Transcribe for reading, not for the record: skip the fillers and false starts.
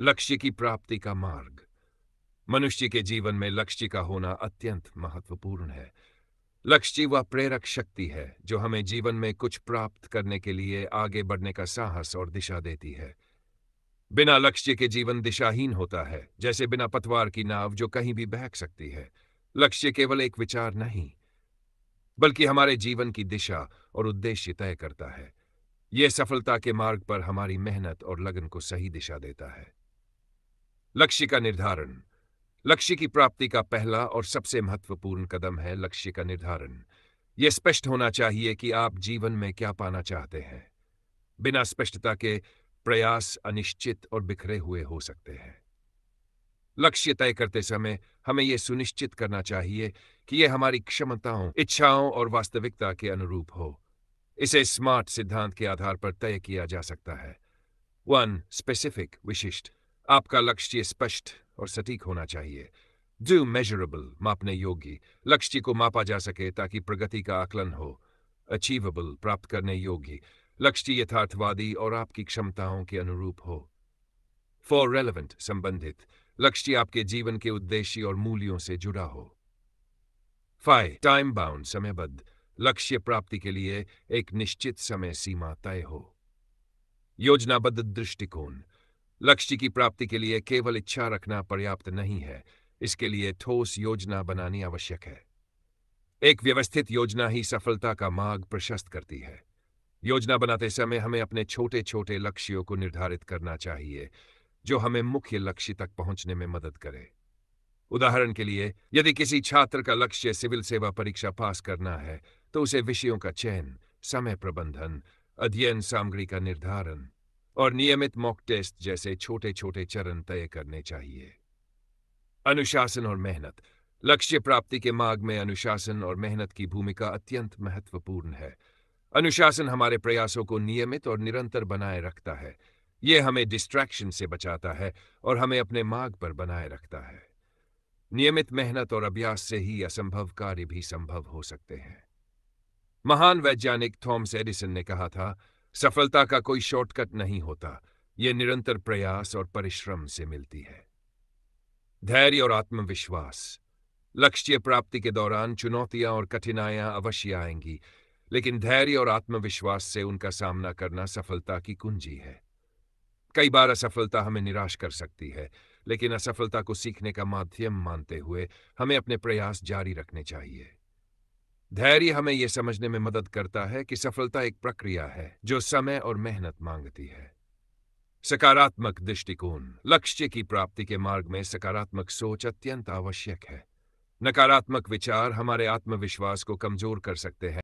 लक्ष्य की प्राप्ति का मार्ग। मनुष्य के जीवन में लक्ष्य का होना अत्यंत महत्वपूर्ण है। लक्ष्य वह प्रेरक शक्ति है जो हमें जीवन में कुछ प्राप्त करने के लिए आगे बढ़ने का साहस और दिशा देती है। बिना लक्ष्य के जीवन दिशाहीन होता है, जैसे बिना पतवार की नाव जो कहीं भी बहक सकती है। लक्ष्य केवल एक विचार नहीं, बल्कि हमारे जीवन की दिशा और उद्देश्य तय करता है। यह सफलता के मार्ग पर हमारी मेहनत और लगन को सही दिशा देता है। लक्ष्य का निर्धारण। लक्ष्य की प्राप्ति का पहला और सबसे महत्वपूर्ण कदम है लक्ष्य का निर्धारण। यह स्पष्ट होना चाहिए कि आप जीवन में क्या पाना चाहते हैं। बिना स्पष्टता के प्रयास अनिश्चित और बिखरे हुए हो सकते हैं। लक्ष्य तय करते समय हमें यह सुनिश्चित करना चाहिए कि यह हमारी क्षमताओं, इच्छाओं और वास्तविकता के अनुरूप हो। इसे स्मार्ट सिद्धांत के आधार पर तय किया जा सकता है। 1. स्पेसिफिक, विशिष्ट। आपका लक्ष्य स्पष्ट और सटीक होना चाहिए। 2. मेजरेबल, मापने योग्य। लक्ष्य को मापा जा सके ताकि प्रगति का आकलन हो। अचीवेबल, प्राप्त करने योग्य। लक्ष्य यथार्थवादी और आपकी क्षमताओं के अनुरूप हो। 4. रेलेवेंट, संबंधित। लक्ष्य आपके जीवन के उद्देश्य और मूल्यों से जुड़ा हो। 5. टाइम बाउंड, समयबद्ध। लक्ष्य प्राप्ति के लिए एक निश्चित समय सीमा तय हो। योजनाबद्ध दृष्टिकोण। लक्ष्य की प्राप्ति के लिए केवल इच्छा रखना पर्याप्त नहीं है, इसके लिए ठोस योजना बनानी आवश्यक है। एक व्यवस्थित योजना ही सफलता का मार्ग प्रशस्त करती है। योजना बनाते समय हमें अपने छोटे छोटे लक्ष्यों को निर्धारित करना चाहिए, जो हमें मुख्य लक्ष्य तक पहुंचने में मदद करे। उदाहरण के लिए, यदि किसी छात्र का लक्ष्य सिविल सेवा परीक्षा पास करना है, तो उसे विषयों का चयन, समय प्रबंधन, अध्ययन सामग्री का निर्धारण और नियमित मॉक टेस्ट जैसे छोटे छोटे चरण तय करने चाहिए। अनुशासन और मेहनत। लक्ष्य प्राप्ति के मार्ग में अनुशासन और मेहनत की भूमिका अत्यंत महत्वपूर्ण है। अनुशासन हमारे प्रयासों को नियमित और निरंतर बनाए रखता है। यह हमें डिस्ट्रैक्शन से बचाता है और हमें अपने मार्ग पर बनाए रखता है। नियमित मेहनत और अभ्यास से ही असंभव कार्य भी संभव हो सकते हैं। महान वैज्ञानिक थॉमस एडिसन ने कहा था, सफलता का कोई शॉर्टकट नहीं होता, यह निरंतर प्रयास और परिश्रम से मिलती है। धैर्य और आत्मविश्वास। लक्ष्य प्राप्ति के दौरान चुनौतियां और कठिनाइयां अवश्य आएंगी, लेकिन धैर्य और आत्मविश्वास से उनका सामना करना सफलता की कुंजी है। कई बार असफलता हमें निराश कर सकती है, लेकिन असफलता को सीखने का माध्यम मानते हुए हमें अपने प्रयास जारी रखने चाहिए। धैर्य हमें यह समझने में मदद करता है कि सफलता एक प्रक्रिया है जो समय और मेहनत मांगती है। सकारात्मक दृष्टिकोण। लक्ष्य की प्राप्ति के मार्ग में सकारात्मक सोच अत्यंत आवश्यक है। नकारात्मक विचार हमारे आत्मविश्वास को कमजोर कर सकते हैं।